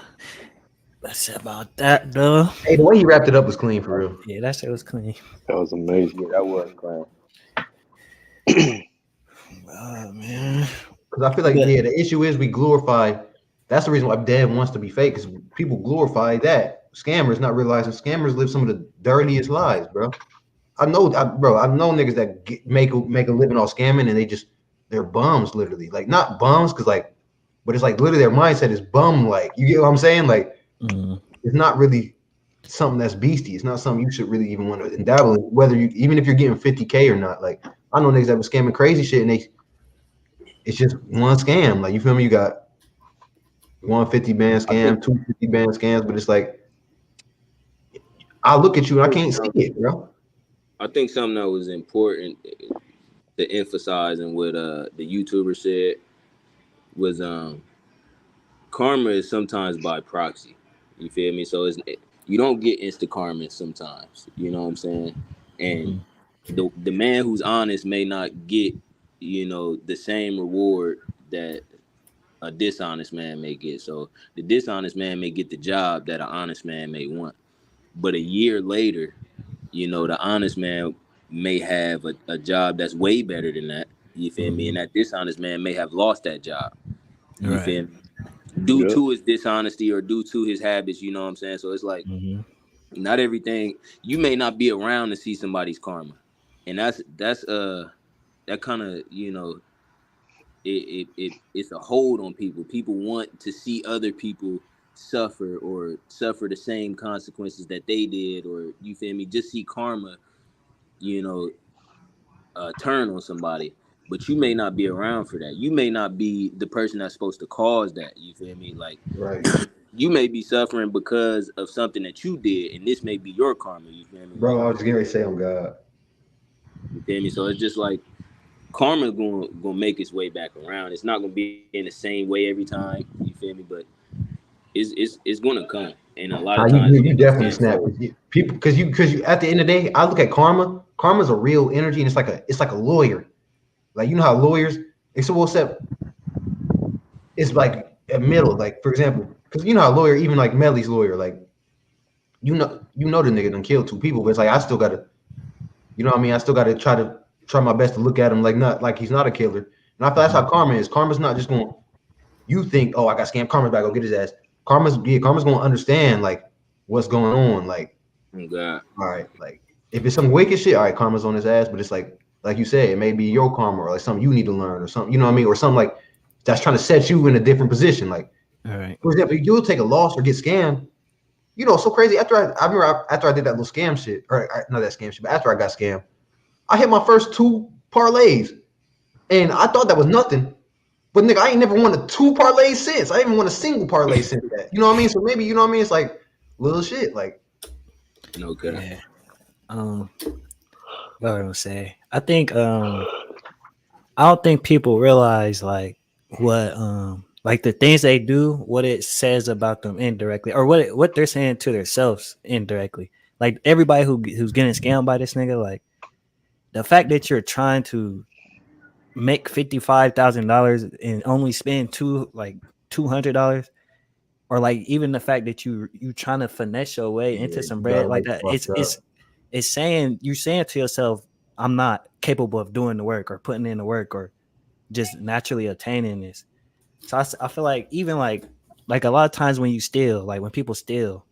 That's about that, though. Hey, the way he wrapped it up was clean for real. Yeah, that shit was clean. That was amazing. Yeah, that was clean. Oh, man. Because I feel like, yeah, the issue is we glorify. That's the reason why Dev wants to be fake, because people glorify that. Scammers not realizing scammers live some of the dirtiest lives, bro. I know niggas that make a living off scamming, and they're bums, literally. Like, not bums, because like, but it's like literally their mindset is bum like. You get what I'm saying? Like, it's not really something that's beastie. It's not something you should really even want to dabble in, whether you, even if you're getting 50K or not. Like, I know niggas that been scamming crazy shit, and it's just one scam. Like, you feel me? You got 150 band scam, 250 band scams, but it's like, I look at you and I can't see it, bro. I think something that was important to emphasize and what the YouTuber said was karma is sometimes by proxy. You feel me? So you don't get instant karma sometimes. You know what I'm saying? And the man who's honest may not get, the same reward that a dishonest man may get. So the dishonest man may get the job that an honest man may want. But a year later, the honest man may have a job that's way better than that. You feel me? And that dishonest man may have lost that job. You feel me? Due to his dishonesty or due to his habits, you know what I'm saying? So it's like, not everything, you may not be around to see somebody's karma. And that kind of, it's a hold on people. People want to see other people suffer or suffer the same consequences that they did, or you feel me, just see karma, turn on somebody. But you may not be around for that. You may not be the person that's supposed to cause that. You feel me? Like, right. You may be suffering because of something that you did, and this may be your karma. You feel me? Bro, I was getting ready to say, oh God. You feel me? So it's just like karma's gonna make its way back around. It's not gonna be in the same way every time. You feel me? But it's gonna come, and a lot Nah, of times you you're gonna definitely get snap. People, because you at the end of the day, I look at karma. Karma's a real energy, and it's like a lawyer. Like, you know how lawyers, except it's like a middle. Like, for example, because you know how a lawyer, even like Melly's lawyer, like you know the nigga done killed 2 people, but it's like I still gotta, you know what I mean? I still gotta try my best to look at him like not like he's not a killer. And I feel that's how karma is. Karma's not just going. You think, oh, I got scammed. Karma's back. Go get his ass. Karma's gonna understand like what's going on. Like, oh God. all right, like if it's some wicked shit, all right, karma's on his ass. But it's like you said, it may be your karma or like something you need to learn or something. You know what I mean? Or something like that's trying to set you in a different position. Like, All right. for example, you'll take a loss or get scammed. You know, so crazy. I remember after I did that little scam shit, or not that scam shit, but after I got scammed, I hit my first 2 parlays, and I thought that was nothing. But nigga, I ain't never won 2 parlays since. I ain't even won a single parlay since that. You know what I mean? So maybe, you know what I mean? It's like little shit. Like, okay. Yeah. What was I gonna say? I think I don't think people realize like what like the things they do, what it says about them indirectly, or what they're saying to themselves indirectly. Like everybody who's getting scammed by this nigga, like the fact that you're trying to make $55,000 and only spend $200, or like even the fact that you trying to finesse your way into some bread like that, it's saying you're saying to yourself, I'm not capable of doing the work or putting in the work or just naturally attaining this. So I feel like even like a lot of times when you steal, like when people steal,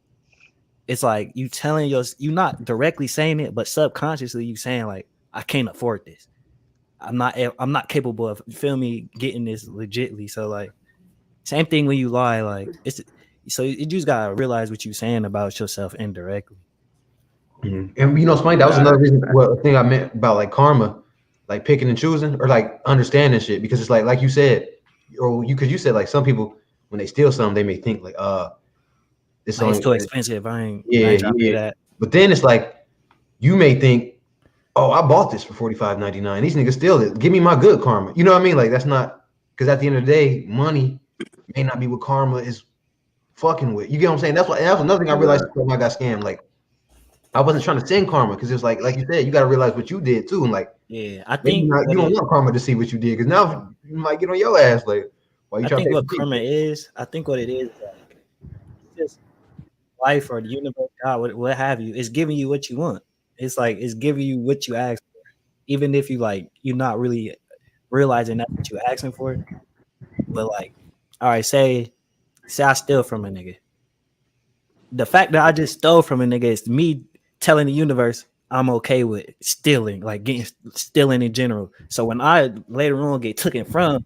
it's like you telling you not directly saying it, but subconsciously you saying like, I can't afford this. I'm not capable of, feel me, getting this legitly. So like same thing when you lie, like it's so you just gotta realize what you're saying about yourself indirectly. and you know, it's funny. That was another reason. What thing I meant about like karma, like picking and choosing, or like understanding shit. Because it's like you said, or because you said like some people when they steal something, they may think like, it's Like, only it's too expensive. I ain't yeah. trying to pay that. But then it's like you may think, oh, I bought this for $45.99. These niggas steal it. Give me my good karma. You know what I mean? Like that's not, because at the end of the day, money may not be what karma is fucking with. You get what I'm saying? That's another thing I realized when I got scammed. Like I wasn't trying to send karma because it was like you said, you got to realize what you did too, and like Yeah, I maybe think you don't want karma to see what you did because now you might get on your ass. Like, why you I trying think to what take karma is, I think what it is like just life or the universe, God, what have you, is giving you what you want. It's like it's giving you what you ask for, even if you're not really realizing that's what you're asking for. But like, all right, say I steal from a nigga. The fact that I just stole from a nigga is me telling the universe I'm okay with stealing, like stealing in general. So when I later on get taken from,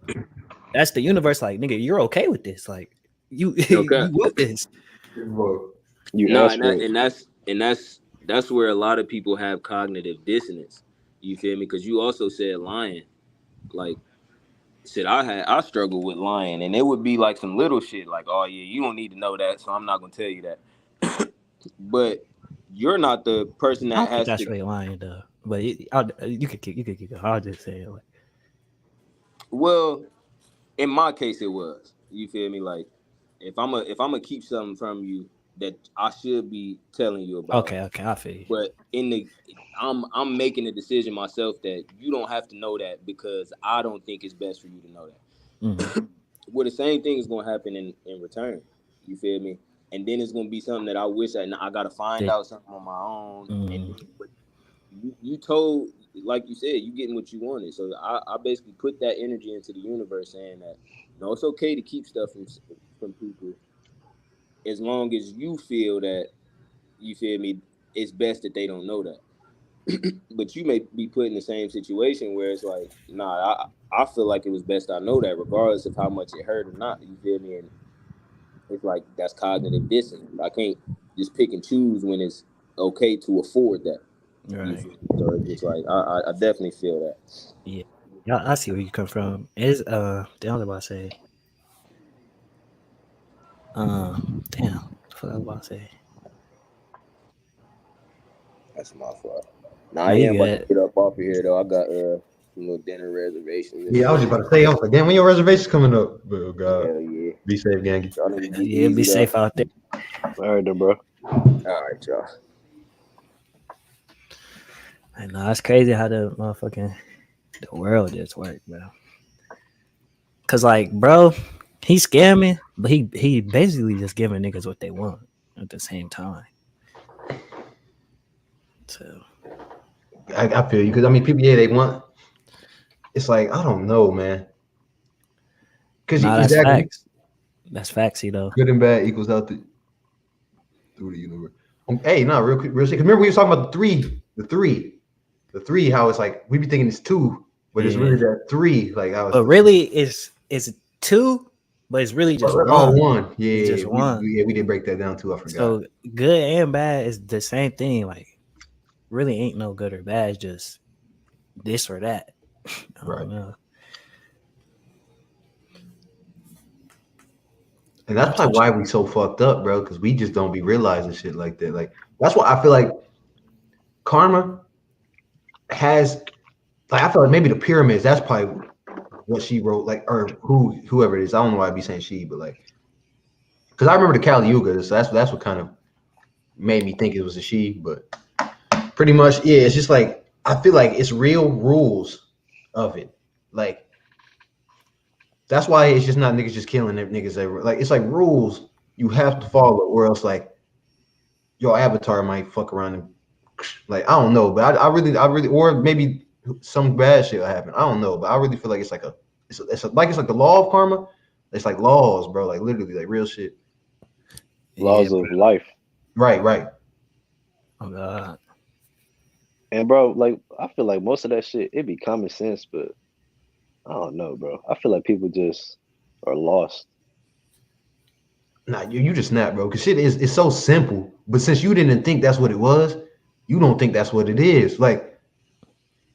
that's the universe like, nigga, you're okay with this. Like you Okay. you want this. No, and that's where a lot of people have cognitive dissonance. You feel me? Because you also said lying. Like, shit, I struggle with lying, and it would be like some little shit, like, oh yeah, you don't need to know that, so I'm not gonna tell you that. But you're not the person I that don't think has that's to. really lying though. But you could keep it. I'll just say it. Like, Well, in my case, it was. You feel me? Like, if I'm a keep something from you that I should be telling you about. okay, I feel you. But I'm making a decision myself that you don't have to know that because I don't think it's best for you to know that. Mm-hmm. Well, the same thing is gonna happen in return. You feel me? And then it's gonna be something that I wish I gotta find out something on my own. And but you told, like you said, you getting what you wanted. So I basically put that energy into the universe, saying that it's okay to keep stuff from people as long as you feel that, you feel me, it's best that they don't know that. But you may be put in the same situation where it's like, nah, I feel like it was best I know that, regardless of how much it hurt or not. You feel me? And it's like that's cognitive dissonance. I can't just pick and choose when it's okay to afford that. Right. So it's like I definitely feel that. Yeah. I see where you come from. Is damn, what was I about to say? Damn, what was I about to say? That's my fault. Nah, No, I you am about to good. get up off of here though. I got some little dinner reservations. Yeah, I was just about to say, I was like, damn, when your reservation's coming up? Oh God. Hell yeah. Be safe, gang. Y'all niggas be Yeah, be easy, safe though. out there. All right, then, bro. All right, y'all. I know it's crazy how the world just work, bro. Cause like, bro, he's scamming, but he basically just giving niggas what they want at the same time. So I feel you because I mean, people, yeah, they want. It's like I don't know, man. Because nah, that's exactly, facts. That's factsy though. good and bad equals out through the universe. Hey, no, real quick, real shit. 'Cause remember we were talking about the three. How it's like we be thinking it's two, but it's really that three. Like how it's But really, it's two, but it's really just one. one. Yeah, It's just one. we did break that down too. I forgot. So good and bad is the same thing. Like, really ain't no good or bad. It's just this or that. I don't know. And that's probably why we so fucked up, bro. Because we just don't be realizing shit like that. Like that's why I feel like karma has. Like I feel like maybe the pyramids. That's probably what she wrote. Like or whoever it is. I don't know why I be saying she, but like because I remember the Kali Yuga. So that's what kind of made me think it was a she. But pretty much, yeah. It's just like I feel like it's real rules of it. Like that's why it's just not niggas just killing niggas ever. Like it's like rules you have to follow, or else like your avatar might fuck around and like I don't know, but I really, or maybe some bad shit will happen. I don't know, but I really feel like it's like it's like the law of karma. It's like laws, bro. Like literally, like real shit. Laws of life. Right. Oh God. And bro, like I feel like most of that shit it be common sense, but I don't know, bro. I feel like people just are lost. Nah, you just snap, bro. Cause shit is it's so simple, but since you didn't think that's what it was, you don't think that's what it is. Like,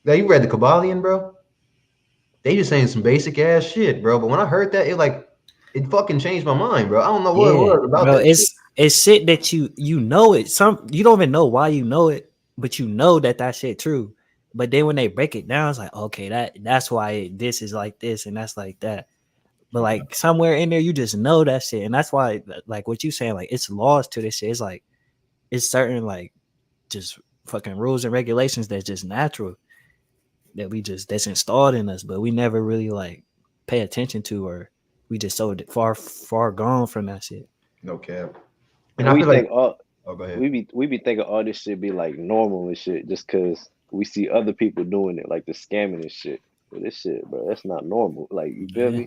now you read the Kabbalion, bro. They just saying some basic ass shit, bro. But when I heard that, it fucking changed my mind, bro. I don't know what it was about bro, that shit. it's shit that you know it. You don't even know why you know it, but you know that shit true. But then when they break it down, it's like okay, that's why this is like this and that's like that. But like somewhere in there, you just know that shit, and that's why like what you saying, like it's laws to this shit. It's like it's certain like just fucking rules and regulations that's just natural that's installed in us, but we never really like pay attention to, or we just so far gone from that shit. No cap. And I feel like go ahead. we be thinking all this shit be like normal and shit just because we see other people doing it, like the scamming and shit. But this shit, bro, that's not normal. Like you feel me?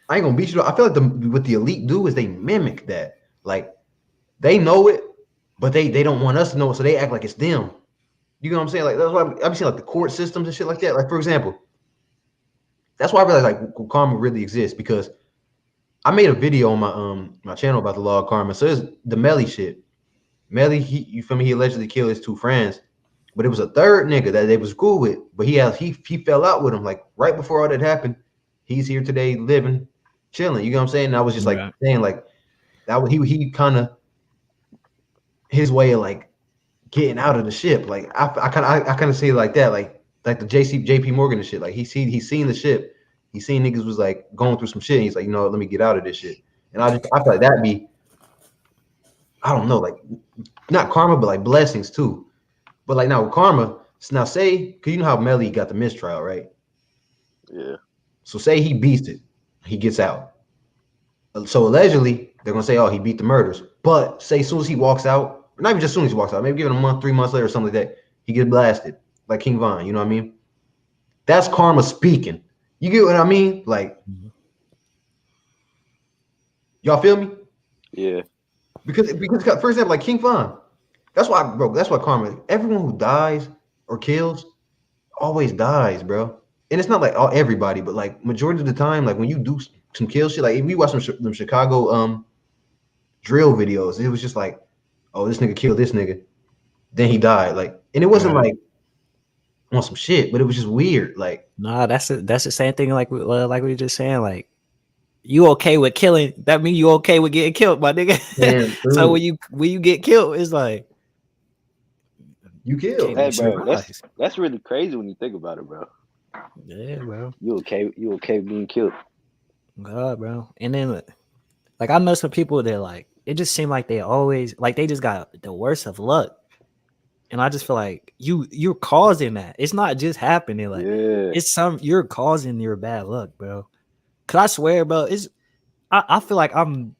I ain't gonna beat you. I feel like what the elite do is they mimic that. Like they know it, but they don't want us to know it, so they act like it's them. You know what I'm saying? Like that's why I've seen like the court systems and shit like that. Like for example, that's why I realized like karma really exists because I made a video on my channel about the law of karma. So it's the Melly shit. Melly, you feel me? He allegedly killed his two friends, but it was a third nigga that they was cool with. But he fell out with him like right before all that happened. He's here today, living, chilling. You know what I'm saying? And I was just like saying like that. He kind of his way of like getting out of the ship. Like I kind of see it like that. Like the JP Morgan and shit. Like he's seen the ship. He seen niggas was like going through some shit. And he's like, you know what, let me get out of this shit. And I feel like that'd be, I don't know, like not karma, but like blessings too. But like now with karma, now say, cause you know how Melly got the mistrial, right? Yeah. So say he beats it, he gets out. So allegedly they're gonna say, oh, he beat the murders. But say as soon as he walks out, not even just as soon as he walks out, maybe give it a month, 3 months later, or something like that, he gets blasted like King Von. You know what I mean? That's karma speaking. You get what I mean? Like, y'all feel me? Yeah. Because for example, like King Von, that's why, bro. That's why karma. Everyone who dies or kills always dies, bro. And it's not like everybody, but like majority of the time, like when you do some kill shit, like if we watch them Chicago drill videos, it was just like, oh, this nigga killed this nigga, then he died. Like, and it wasn't like on some shit, but it was just weird. Like, nah, that's the same thing. Like we were just saying, like you okay with killing? That means you okay with getting killed, my nigga. So when you get killed, it's like you killed. Hey, bro, that's really crazy when you think about it, bro. Yeah, bro. You okay being killed? God, bro. And then like I know some people that like it just seem like they always like they just got the worst of luck. And I just feel like you're causing that. It's not just happening. Like Yeah. it's you're causing your bad luck, bro. Cause I swear, bro, I feel like I'm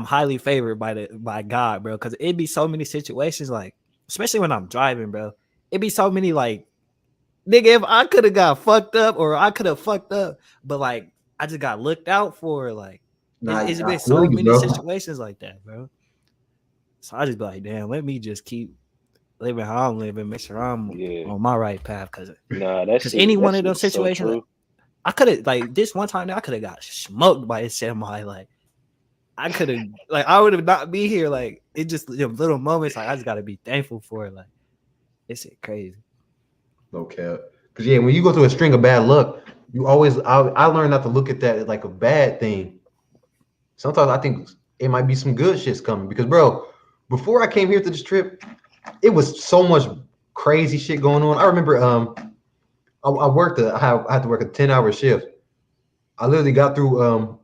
highly favored by God, bro. Cause it'd be so many situations, like, especially when I'm driving, bro. It'd be so many like nigga, if I could have got fucked up or I could have fucked up, but like I just got looked out for. Like Nah, it's I been feel so you, many bro. situations like that, bro. So I just be like, damn, let me just keep living how I'm living, make sure I'm on my right path. Cause Nah, any that one of shit those is so situations, true. I could have like this one time I could have got smoked by a semi. Like I could have like I would have not be here. Like it just little moments. Like I just gotta be thankful for it. Like it's crazy. No cap. Because yeah, when you go through a string of bad luck, you always I learned not to look at that as like a bad thing. Sometimes I think it might be some good shit's coming. Because bro, before I came here to this trip, it was so much crazy shit going on. I remember I worked I had to work a 10-hour shift. I literally got through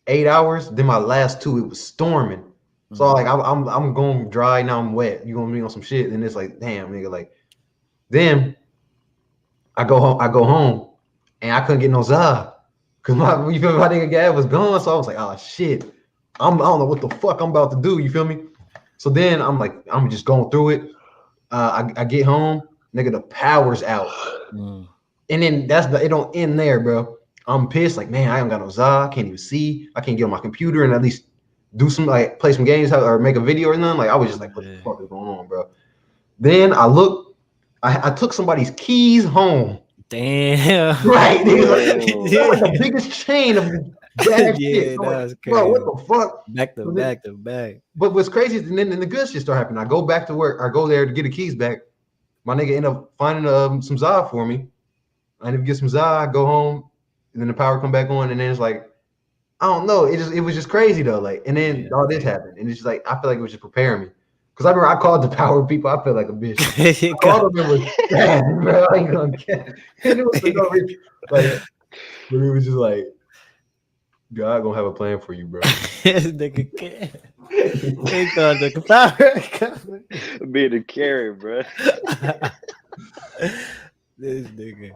8 hours. Then my last two, it was storming. So like I'm going dry now. I'm wet. You gonna be on some shit, and it's like, damn, nigga. Like then I go home. And I couldn't get no job because you feel me? My nigga Gab was gone. So I was like, oh shit, I don't know what the fuck I'm about to do. You feel me? So then I'm like, I'm just going through it. I get home, nigga, the power's out, and then it don't end there, bro. I'm pissed, like, man, I ain't got no job. I can't even see. I can't get on my computer and at least do some like play some games or make a video or nothing. Like I was just like, what the fuck is going on, bro? Then I look, I took somebody's keys home. Damn. Right. That's like the biggest chain of bad shit. Yeah, I'm that like, was bro, crazy. what the fuck? Back to back to back. But what's crazy is then the good shit start happening. I go back to work. I go there to get the keys back. My nigga end up finding some Zod for me. I end up get some Zod, go home, and then the power come back on, and then it's like, I don't know. It was just crazy though. Like, and then all this happened, and it's just like I feel like it was just preparing me. Because I remember I called the power people. I feel like a bitch. I called them and was sad, bro. I ain't gonna get it. And it was for no reason. Like, but it was just like, God gonna have a plan for you, bro. This nigga can't. He called the power. Being a Karen, bro. This nigga.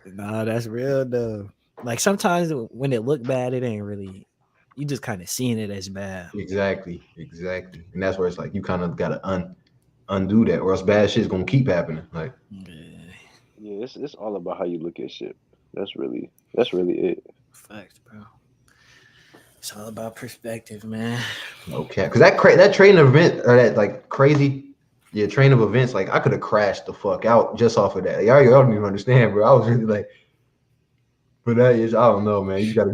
Nah, that's real though. Like sometimes when it look bad, it ain't really. You just kind of seeing it as bad. Exactly. And that's where it's like you kind of gotta undo that, or else bad shit's gonna keep happening. Like, yeah, it's all about how you look at shit. That's really it. Facts, bro. It's all about perspective, man. Okay, because that train of event or that like crazy, train of events, like I could have crashed the fuck out just off of that. Y'all don't even understand, bro. I was really like, but that is, I don't know, man. You gotta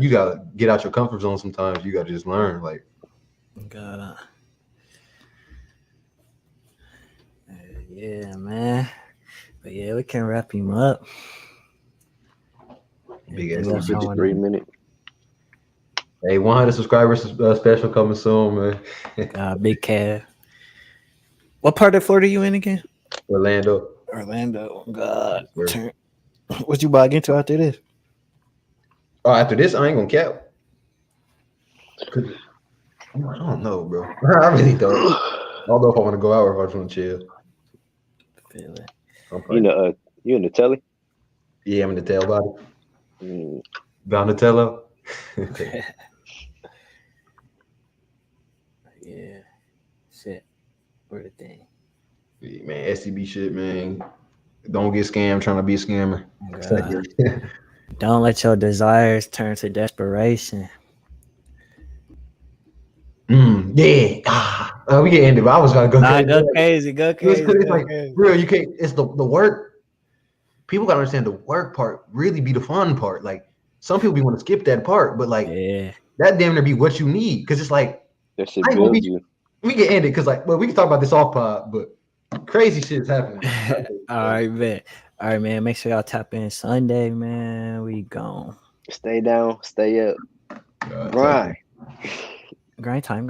get out your comfort zone sometimes. You gotta just learn, like. God. Yeah, man. But yeah, we can wrap him up. Big ass 53 minutes. Hey, 100 subscribers special coming soon, man. Big cat. What part of Florida you in again? Orlando. God. What you about to get into after this? Oh, after this, I ain't gonna cap. I don't know, bro. I really don't. I don't know if I want to go out or if I just want to chill. Feel it. You in the telly? Yeah, I'm in the tail body. Donatello. Yeah. Shit. Where the thing? Yeah, man, SCB shit, man. Don't get scammed trying to be a scammer. Don't let your desires turn to desperation. Yeah. We can end it, but I was gonna go crazy. Go crazy. It's like real. You can't. It's the work. People gotta understand the work part really be the fun part. Like some people be want to skip that part, but like that damn near be what you need because it's like that shit builds you. We can end it because like, well, we can talk about this off pod, but crazy shit's happening. All right, man. All right, man. Make sure y'all tap in Sunday, man. We gone. Stay down, stay up. Grind. Grind time.